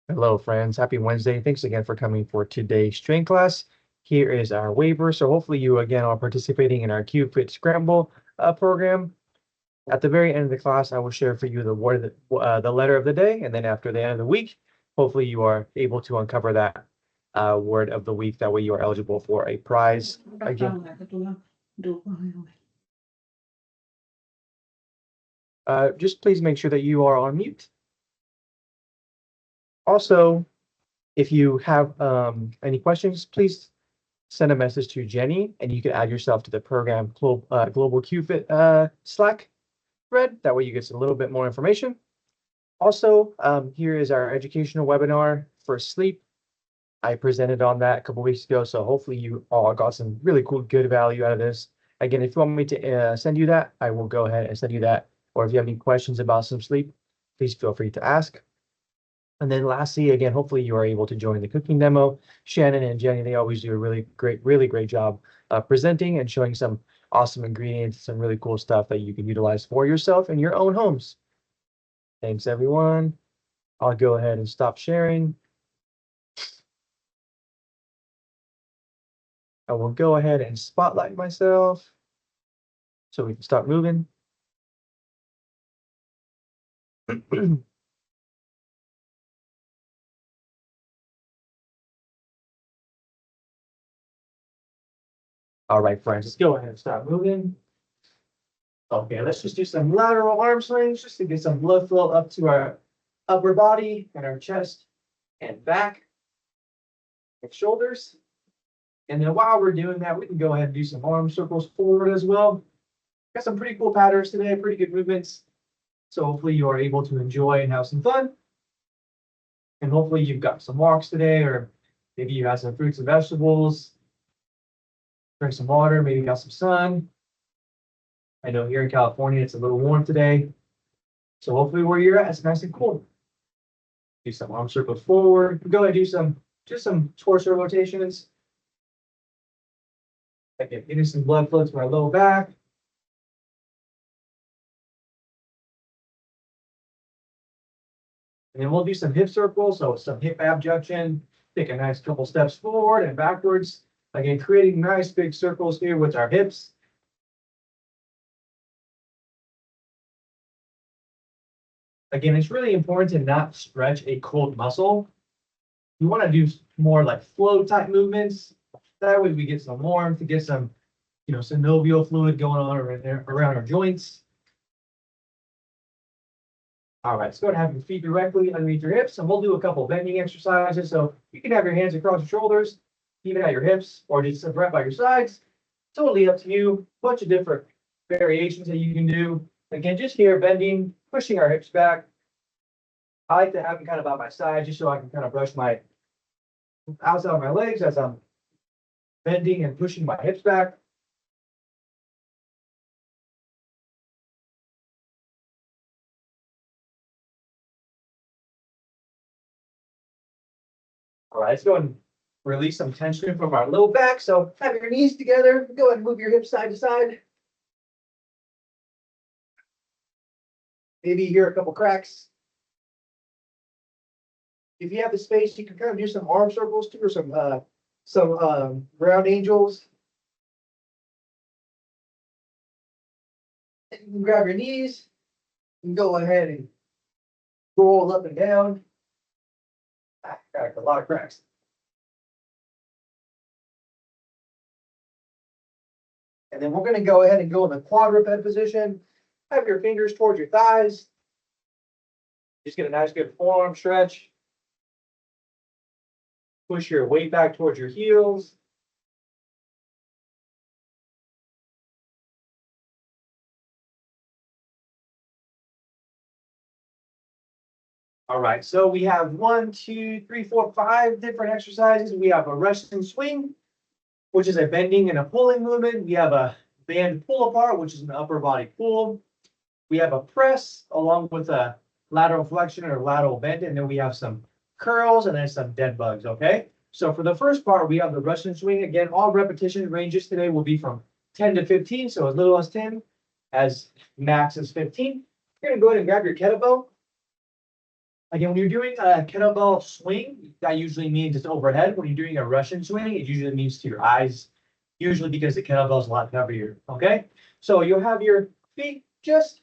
Hello, friends. Happy Wednesday. Thanks again for coming for today's strength class. Here is our waiver. So hopefully you again are participating in our QFit Scramble program. At the very end of the class, I will share for you the word of the letter of the day, and then after the end of the week, hopefully you are able to uncover that word of the week. That way you are eligible for a prize. Again, just please make sure that you are on mute. Also, if you have any questions, please send a message to Jenny, and you can add yourself to the program Global QFit Slack thread. That way you get a little bit more information. Also, here is our educational webinar for sleep. I presented on that a couple weeks ago, so hopefully you all got some really cool, good value out of this. Again, if you want me to send you that, I will go ahead and send you that. Or if you have any questions about some sleep, please feel free to ask. And then lastly, again, hopefully you are able to join the cooking demo. Shannon and Jenny, they always do a really great job presenting and showing some awesome ingredients, some really cool stuff that you can utilize for yourself in your own homes. Thanks, everyone. I'll go ahead and stop sharing. I will go ahead and spotlight myself so we can start moving. All right, friends, let's go ahead and start moving. Okay, let's just do some lateral arm swings just to get some blood flow up to our upper body and our chest and back and shoulders. And then while we're doing that, we can go ahead and do some arm circles forward as well. Got some pretty cool patterns today, pretty good movements. So hopefully you are able to enjoy and have some fun. And hopefully you've got some walks today, or maybe you have some fruits and vegetables, drink some water, maybe you got some sun. I know here in California, it's a little warm today. So hopefully where you're at, it's nice and cool. Do some arm circles forward. Go ahead and do just some torso rotations. Again, getting some blood flow to my low back. And then we'll do some hip circles. So some hip abduction. Take a nice couple steps forward and backwards. Again, creating nice big circles here with our hips. Again, it's really important to not stretch a cold muscle. You want to do more like flow type movements. That way we get some warmth, to get some, synovial fluid going on around our joints. All right, let's go ahead and have your feet directly underneath your hips, and we'll do a couple bending exercises. So you can have your hands across your shoulders, even at your hips, or just right by your sides. Totally up to you. Bunch of different variations that you can do. Again, just here, bending, pushing our hips back. I like to have them kind of by my side, just so I can kind of brush my outside of my legs as I'm bending and pushing my hips back. All right, let's go and release some tension from our low back. So have your knees together. Go ahead and move your hips side to side. Maybe you hear a couple cracks. If you have the space, you can kind of do some arm circles too, or some ground angels. And you can grab your knees and go ahead and roll up and down. Got a lot of cracks. And then we're going to go ahead and go in the quadruped position. Have your fingers towards your thighs. Just get a nice good forearm stretch. Push your weight back towards your heels. All right, so we have 1, 2, 3, 4, 5 different exercises. We have a Russian swing, which is a bending and a pulling movement. We have a band pull apart, which is an upper body pull. We have a press along with a lateral flexion or lateral bend, and then we have some curls and then some dead bugs, okay? So for the first part, we have the Russian swing. Again, all repetition ranges today will be from 10 to 15, so as little as 10, as max as 15. You're gonna go ahead and grab your kettlebell. Again, when you're doing a kettlebell swing, that usually means it's overhead. When you're doing a Russian swing, it usually means to your eyes, usually because the kettlebell is a lot heavier. Okay, so you'll have your feet just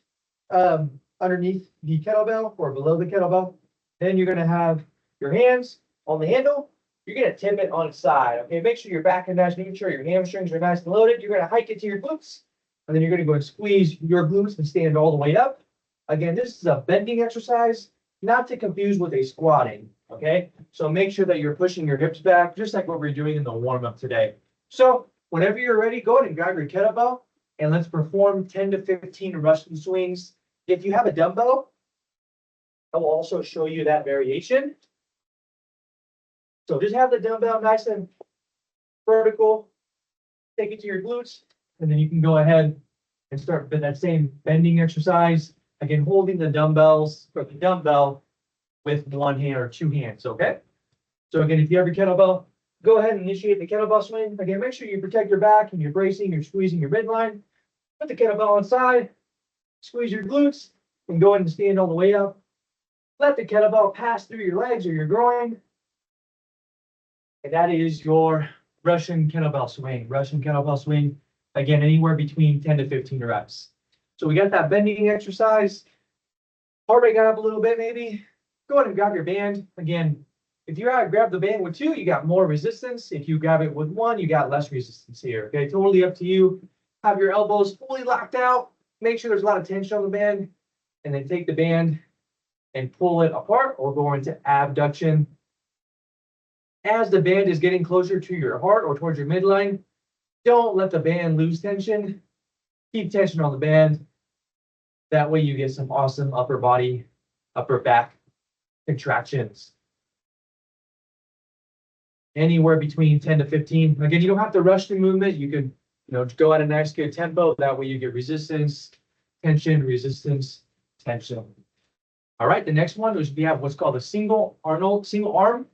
underneath the kettlebell or below the kettlebell. Then you're gonna have your hands on the handle. You're gonna tip it on its side. Okay, make sure your back is nice, making sure your hamstrings are nice and loaded. You're gonna hike it to your glutes, and then you're gonna go and squeeze your glutes and stand all the way up. Again, this is a bending exercise, not to confuse with a squatting. Okay, so make sure that you're pushing your hips back, just like what we're doing in the warm up today. So whenever you're ready, go ahead and grab your kettlebell and let's perform 10 to 15 Russian swings. If you have a dumbbell, I will also show you that variation. So just have the dumbbell nice and vertical, take it to your glutes, and then you can go ahead and start that same bending exercise. Again, holding the dumbbells or the dumbbell with one hand or two hands, okay? So again, if you have your kettlebell, go ahead and initiate the kettlebell swing. Again, make sure you protect your back and you're bracing, you're squeezing your midline. Put the kettlebell inside, squeeze your glutes, and go ahead and stand all the way up. Let the kettlebell pass through your legs or your groin. And that is your Russian kettlebell swing. Russian kettlebell swing, again, anywhere between 10 to 15 reps. So we got that bending exercise. Heart rate got up a little bit, maybe. Go ahead and grab your band. Again, if you grab the band with two, you got more resistance. If you grab it with one, you got less resistance here. Okay, totally up to you. Have your elbows fully locked out. Make sure there's a lot of tension on the band. And then take the band and pull it apart or go into abduction. As the band is getting closer to your heart or towards your midline, don't let the band lose tension. Keep tension on the band. That way you get some awesome upper body, upper back contractions. Anywhere between 10 to 15. Again, you don't have to rush the movement. You can, go at a nice good tempo. That way you get resistance, tension, resistance, tension. All right, the next one is we have what's called a single arm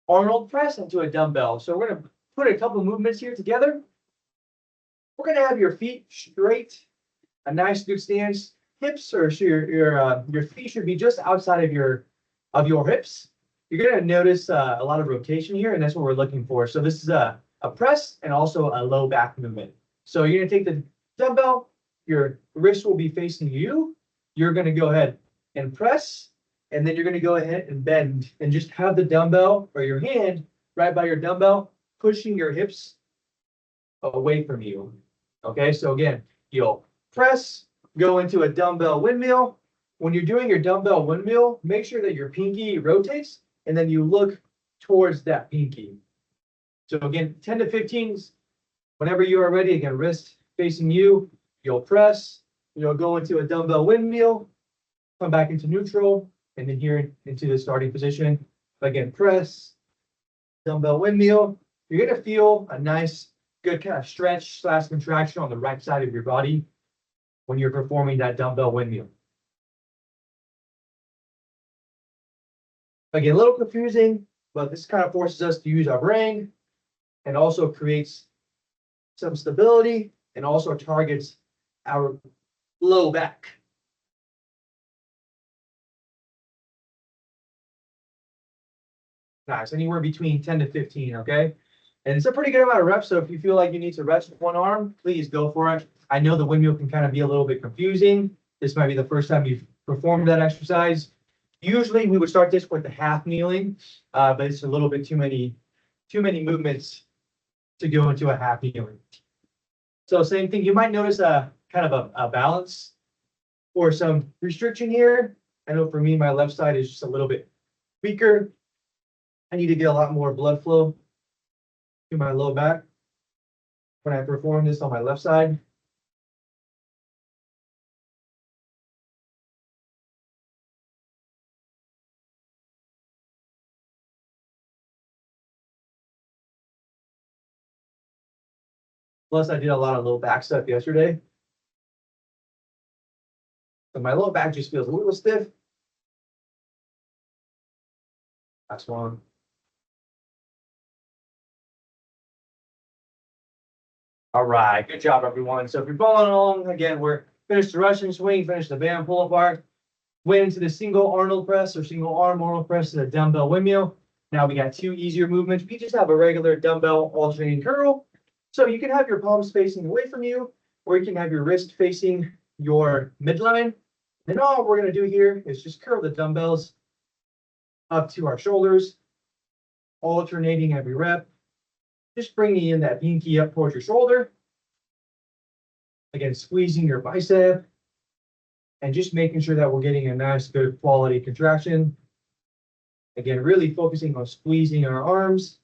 Arnold press into a dumbbell. So we're going to put a couple of movements here together. We're going to have your feet straight, a nice good stance. Hips or your feet should be just outside of your hips. You're going to notice a lot of rotation here, and that's what we're looking for. So this is a press and also a low back movement. So you're going to take the dumbbell, your wrist will be facing you. You're going to go ahead and press, and then you're going to go ahead and bend and just have the dumbbell or your hand right by your dumbbell, pushing your hips away from you. Okay, so again, you'll press, go into a dumbbell windmill. When you're doing your dumbbell windmill, make sure that your pinky rotates and then you look towards that pinky. So again, 10 to 15s, whenever you are ready, again, wrist facing you, you'll press, you'll go into a dumbbell windmill, come back into neutral, and then here into the starting position. Again, press, dumbbell windmill. You're gonna feel a nice, good kind of stretch / contraction on the right side of your body when you're performing that dumbbell windmill. Again, a little confusing, but this kind of forces us to use our brain and also creates some stability and also targets our low back. Nice, anywhere between 10 to 15, okay? And it's a pretty good amount of reps, so if you feel like you need to rest with one arm, please go for it. I know the windmill can kind of be a little bit confusing. This might be the first time you've performed that exercise. Usually we would start this with the half kneeling, but it's a little bit too many movements to go into a half kneeling. So same thing, you might notice a kind of a balance or some restriction here. I know for me, my left side is just a little bit weaker. I need to get a lot more blood flow to my low back when I perform this on my left side. Plus, I did a lot of low back stuff yesterday. So my low back just feels a little stiff. Last one. All right, good job, everyone. So if you're following along, again, we're finished the Russian swing, finished the band pull apart. went into the single Arnold press or single arm Arnold press to the dumbbell windmill. Now we got two easier movements. We just have a regular dumbbell alternating curl. So you can have your palms facing away from you, or you can have your wrist facing your midline. And all we're going to do here is just curl the dumbbells up to our shoulders, alternating every rep. Just bringing in that pinky up towards your shoulder. Again, squeezing your bicep and just making sure that we're getting a nice, good quality contraction. Again, really focusing on squeezing our arms.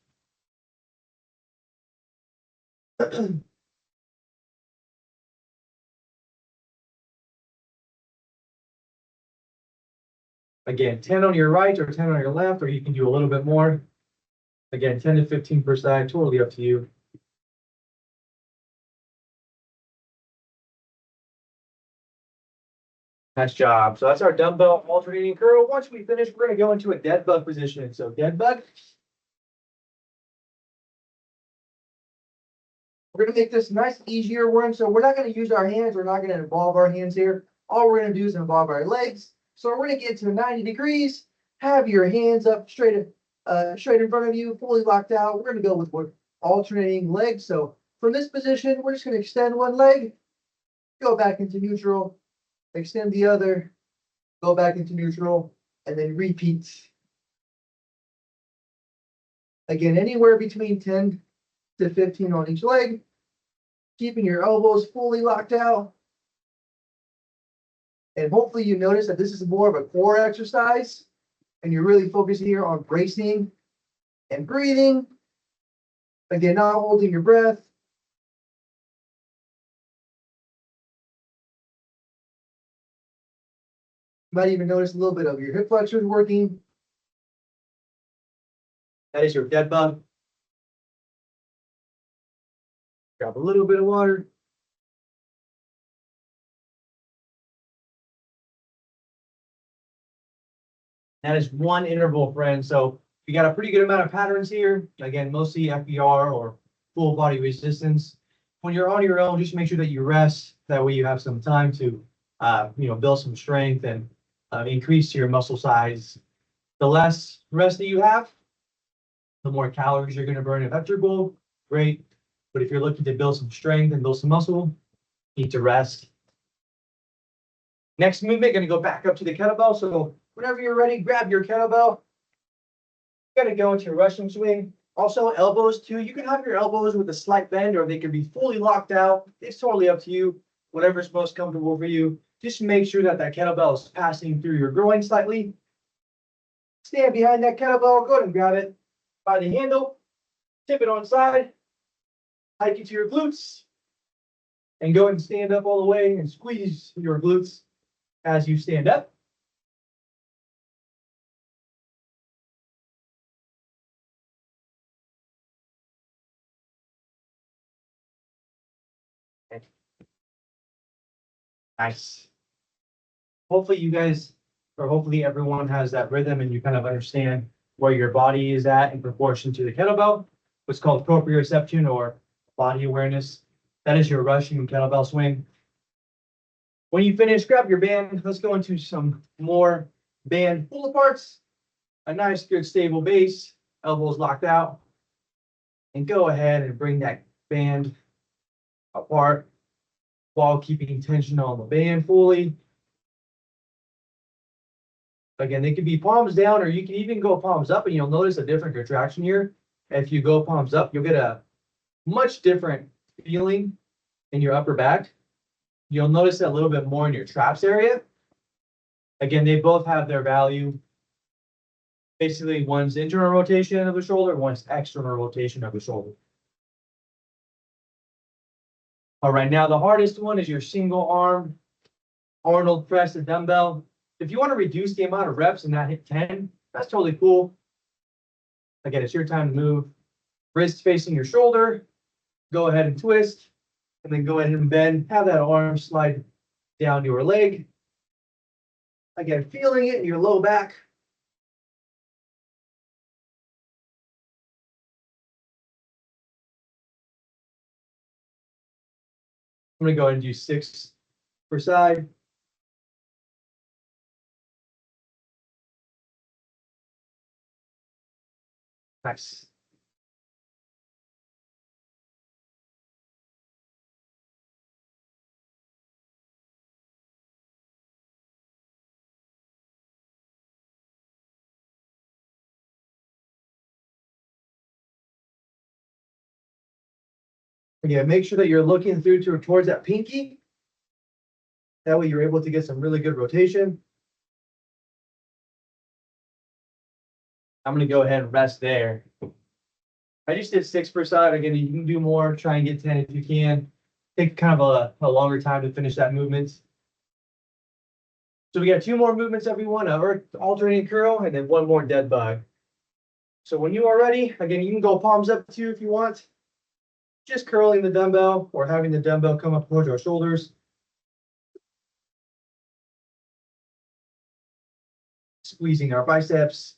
Again, 10 on your right or 10 on your left, or you can do a little bit more. Again, 10 to 15 per side, totally up to you. Nice job. So that's our dumbbell alternating curl. Once we finish, we're going to go into a dead bug position. So dead bug. We're going to make this nice, easier one. So we're not going to use our hands. We're not going to involve our hands here. All we're going to do is involve our legs. So we're going to get to 90 degrees. Have your hands up straight in front of you, fully locked out. We're going to go with alternating legs. So from this position, we're just going to extend one leg, go back into neutral, extend the other, go back into neutral, and then repeat. Again, anywhere between 10 to 15 on each leg, keeping your elbows fully locked out. And hopefully you notice that this is more of a core exercise, and you're really focusing here on bracing and breathing. Again, not holding your breath. You might even notice a little bit of your hip flexors working. That is your dead bug. Grab a little bit of water. That is one interval, friends. So we got a pretty good amount of patterns here. Again, mostly FBR or full body resistance. When you're on your own, just make sure that you rest. That way you have some time to, build some strength and increase your muscle size. The less rest that you have, the more calories you're going to burn if that's your goal. Great. But if you're looking to build some strength and build some muscle, you need to rest. Next movement, going to go back up to the kettlebell. So whenever you're ready, grab your kettlebell. You're going to go into a Russian swing. Also, elbows too. You can have your elbows with a slight bend, or they can be fully locked out. It's totally up to you. Whatever's most comfortable for you. Just make sure that that kettlebell is passing through your groin slightly. Stand behind that kettlebell. Go ahead and grab it by the handle. Tip it on side. Hike it to your glutes. And go and stand up all the way and squeeze your glutes as you stand up. Nice. Hopefully you guys, or hopefully everyone has that rhythm and you kind of understand where your body is at in proportion to the kettlebell. What's called proprioception or body awareness. That is your Russian kettlebell swing. When you finish, grab your band. Let's go into some more band pull-aparts. A nice, good, stable base. Elbows locked out. And go ahead and bring that band apart while keeping tension on the band fully. Again, they can be palms down, or you can even go palms up, and you'll notice a different contraction here. If you go palms up, you'll get a much different feeling in your upper back. You'll notice that a little bit more in your traps area. Again, they both have their value. Basically, one's internal rotation of the shoulder, one's external rotation of the shoulder. All right, now the hardest one is your single arm Arnold press and dumbbell. If you want to reduce the amount of reps and not hit 10, that's totally cool. Again, it's your time to move. Wrist facing your shoulder. Go ahead and twist, and then go ahead and bend. Have that arm slide down your leg. Again, feeling it in your low back. I'm going to go ahead and do 6 per side. Nice. Again, make sure that you're looking through towards that pinky. That way you're able to get some really good rotation. I'm gonna go ahead and rest there. I just did 6 per side. Again, you can do more, try and get 10 if you can. Take kind of a longer time to finish that movement. So we got 2 more movements everyone, alternating curl, and then 1 more dead bug. So when you are ready, again, you can go palms up too if you want. Just curling the dumbbell or having the dumbbell come up towards our shoulders. Squeezing our biceps.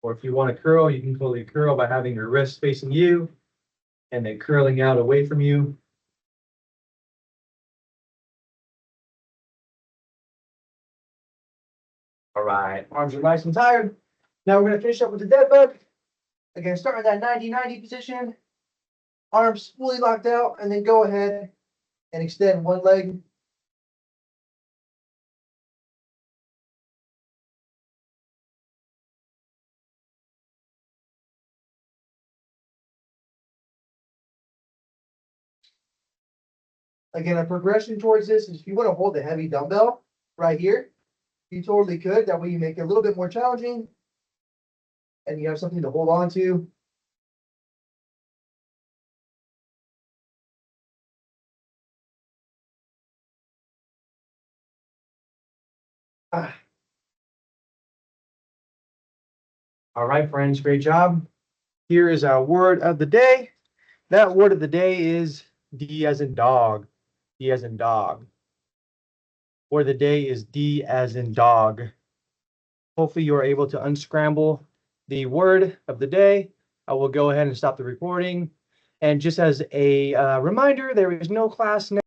Or if you want to curl, you can totally curl by having your wrist facing you and then curling out away from you. All right, arms are nice and tired. Now we're going to finish up with the dead bug. Again, start in that 90-90 position. Arms fully locked out, and then go ahead and extend one leg. Again, a progression towards this is if you want to hold the heavy dumbbell right here, you totally could. That way you make it a little bit more challenging and you have something to hold on to. All right, friends, great job. Here is our word of the day. That word of the day is D as in dog. D as in dog. Word of the day is D as in dog. Hopefully you are able to unscramble the word of the day. I will go ahead and stop the recording. And just as a reminder, there is no class next